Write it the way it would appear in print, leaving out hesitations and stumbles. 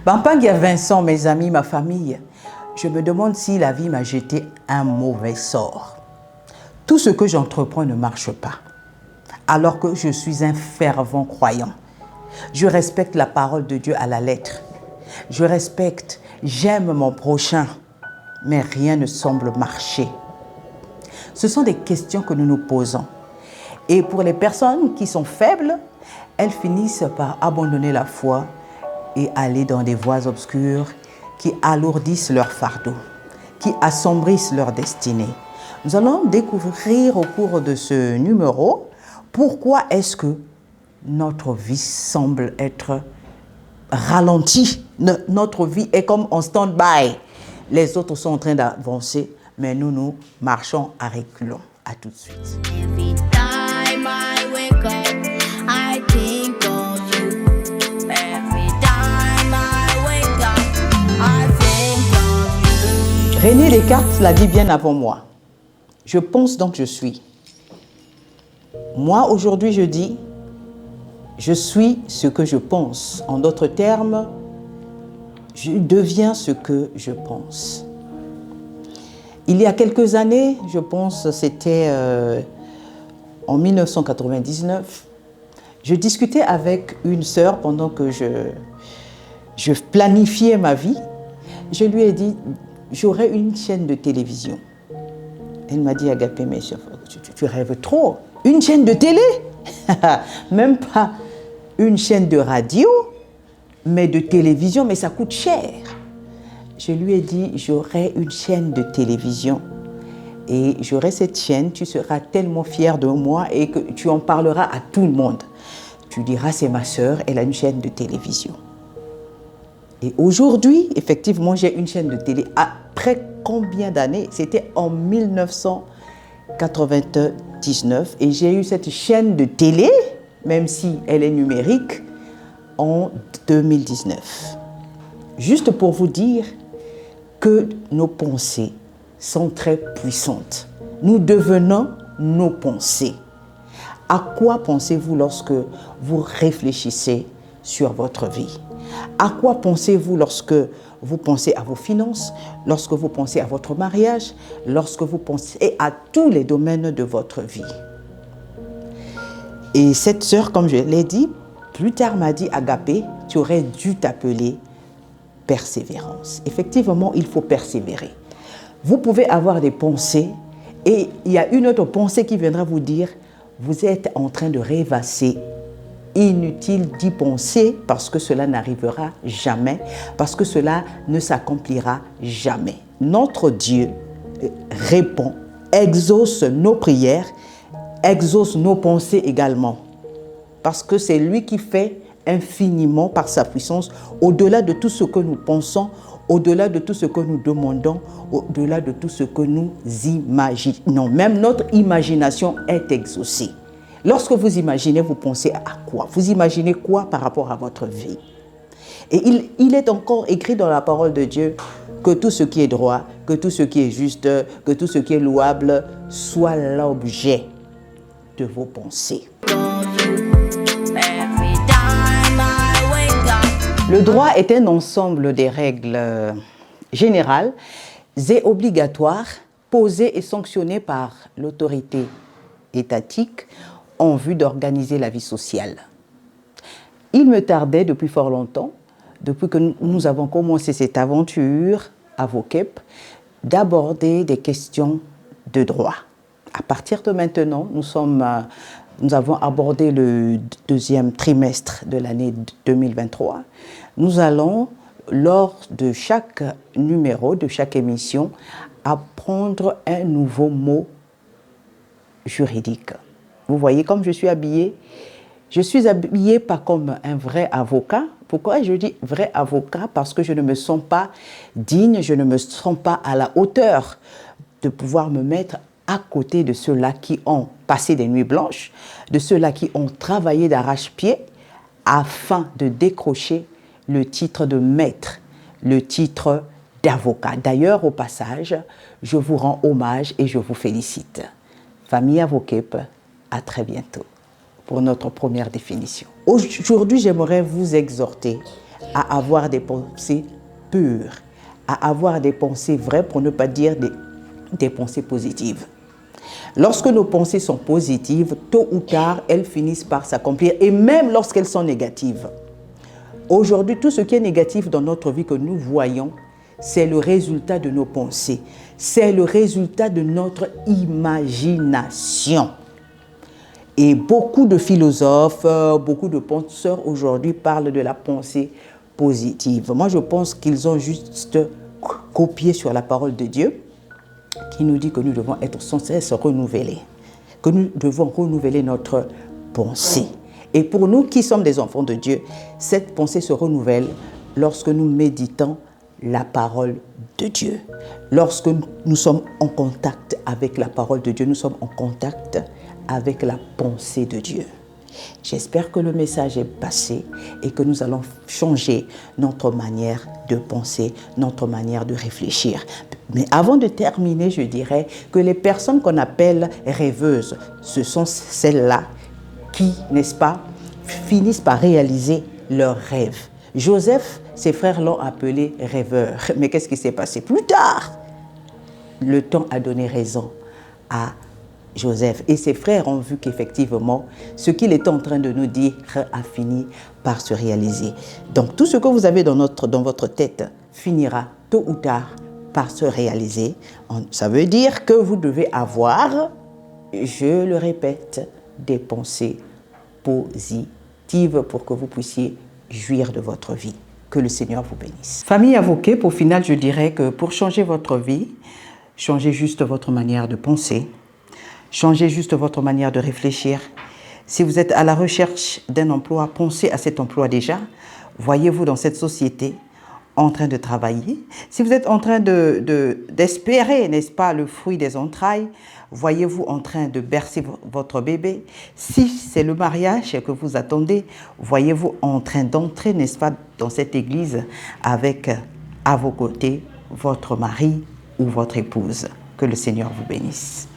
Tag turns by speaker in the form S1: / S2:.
S1: Bampang, il y a Vincent, mes amis, ma famille. Je me demande si la vie m'a jeté un mauvais sort. Tout ce que j'entreprends ne marche pas, alors que je suis un fervent croyant. Je respecte la parole de Dieu à la lettre. Je respecte, j'aime mon prochain, mais rien ne semble marcher. Ce sont des questions que nous nous posons. Et pour les personnes qui sont faibles, elles finissent par abandonner la foi et aller dans des voies obscures qui alourdissent leur fardeau, qui assombrissent leur destinée. Nous allons découvrir au cours de ce numéro pourquoi est-ce que notre vie semble être ralentie. Notre vie est comme en stand-by. Les autres sont en train d'avancer, mais nous marchons à reculons. À tout de suite.
S2: Every time I wake up, I think of you. Every time I wake up, I think of you.
S1: René Descartes l'a dit bien avant moi. Je pense donc je suis. Moi, aujourd'hui, je dis, je suis ce que je pense. En d'autres termes, je deviens ce que je pense. Il y a quelques années, je pense c'était en 1999, je discutais avec une sœur pendant que je planifiais ma vie. Je lui ai dit, j'aurai une chaîne de télévision. Elle m'a dit, Agapé, mais tu rêves trop. Une chaîne de télé? Même pas une chaîne de radio, mais de télévision, mais ça coûte cher. Je lui ai dit, j'aurai une chaîne de télévision et j'aurai cette chaîne, tu seras tellement fier de moi et que tu en parleras à tout le monde. Tu diras, c'est ma sœur, elle a une chaîne de télévision. Et aujourd'hui, effectivement, j'ai une chaîne de télé. Après combien d'années? C'était en 1999 et j'ai eu cette chaîne de télé, même si elle est numérique, en 2019. Juste pour vous dire que nos pensées sont très puissantes. Nous devenons nos pensées. À quoi pensez-vous lorsque vous réfléchissez sur votre vie? À quoi pensez-vous lorsque vous pensez à vos finances, lorsque vous pensez à votre mariage, lorsque vous pensez à tous les domaines de votre vie? Et cette sœur, comme je l'ai dit, plus tard m'a dit, Agapé, tu aurais dû t'appeler persévérance. Effectivement, il faut persévérer. Vous pouvez avoir des pensées et il y a une autre pensée qui viendra vous dire, vous êtes en train de rêvasser. Inutile d'y penser parce que cela n'arrivera jamais, parce que cela ne s'accomplira jamais. Notre Dieu répond, exauce nos prières, exauce nos pensées également. Parce que c'est lui qui fait infiniment par sa puissance, au-delà de tout ce que nous pensons, au-delà de tout ce que nous demandons, au-delà de tout ce que nous imaginons. Même notre imagination est exaucée. Lorsque vous imaginez, vous pensez à quoi? Vous imaginez quoi par rapport à votre vie? Et il est encore écrit dans la parole de Dieu que tout ce qui est droit, que tout ce qui est juste, que tout ce qui est louable soit l'objet de vos pensées. Le droit est un ensemble des règles générales et obligatoires posées et sanctionnées par l'autorité étatique en vue d'organiser la vie sociale. Il me tardait depuis fort longtemps, depuis que nous avons commencé cette aventure à VOCEP, d'aborder des questions de droit. À partir de maintenant, nous avons abordé le deuxième trimestre de l'année 2023. Nous allons, lors de chaque numéro, de chaque émission, apprendre un nouveau mot juridique. Vous voyez comme je suis habillée? Je suis habillée pas comme un vrai avocat. Pourquoi je dis vrai avocat? Parce que je ne me sens pas digne, je ne me sens pas à la hauteur de pouvoir me mettre à côté de ceux-là qui ont passé des nuits blanches, de ceux-là qui ont travaillé d'arrache-pied afin de décrocher le titre de maître, le titre d'avocat. D'ailleurs, au passage, je vous rends hommage et je vous félicite. Famille à VOCEP, à très bientôt pour notre première définition. Aujourd'hui, j'aimerais vous exhorter à avoir des pensées pures, à avoir des pensées vraies, pour ne pas dire des pensées positives. Lorsque nos pensées sont positives, tôt ou tard, elles finissent par s'accomplir, et même lorsqu'elles sont négatives. Aujourd'hui, tout ce qui est négatif dans notre vie que nous voyons, c'est le résultat de nos pensées. C'est le résultat de notre imagination. Et beaucoup de philosophes, beaucoup de penseurs aujourd'hui parlent de la pensée positive. Moi, je pense qu'ils ont juste copié sur la parole de Dieu, qui nous dit que nous devons être sans cesse renouvelés, que nous devons renouveler notre pensée. Et pour nous qui sommes des enfants de Dieu, cette pensée se renouvelle lorsque nous méditons la parole de Dieu. Lorsque nous sommes en contact avec la parole de Dieu, nous sommes en contact avec la pensée de Dieu. J'espère que le message est passé et que nous allons changer notre manière de penser, notre manière de réfléchir. Mais avant de terminer, je dirais que les personnes qu'on appelle rêveuses, ce sont celles-là qui, n'est-ce pas, finissent par réaliser leurs rêves. Joseph, ses frères l'ont appelé rêveur. Mais qu'est-ce qui s'est passé plus tard? Le temps a donné raison à Joseph. Et ses frères ont vu qu'effectivement, ce qu'il était en train de nous dire a fini par se réaliser. Donc, tout ce que vous avez dans votre tête finira tôt ou tard par se réaliser. Ça veut dire que vous devez avoir, je le répète, des pensées positives pour que vous puissiez jouir de votre vie. Que le Seigneur vous bénisse. Famille Avocat, pour final, je dirais que pour changer votre vie, changez juste votre manière de penser, changez juste votre manière de réfléchir. Si vous êtes à la recherche d'un emploi, pensez à cet emploi déjà. Voyez-vous dans cette société en train de travailler. Si vous êtes en train d'espérer, n'est-ce pas, le fruit des entrailles, voyez-vous en train de bercer votre bébé. Si c'est le mariage que vous attendez, voyez-vous en train d'entrer, n'est-ce pas, dans cette église avec à vos côtés votre mari ou votre épouse. Que le Seigneur vous bénisse.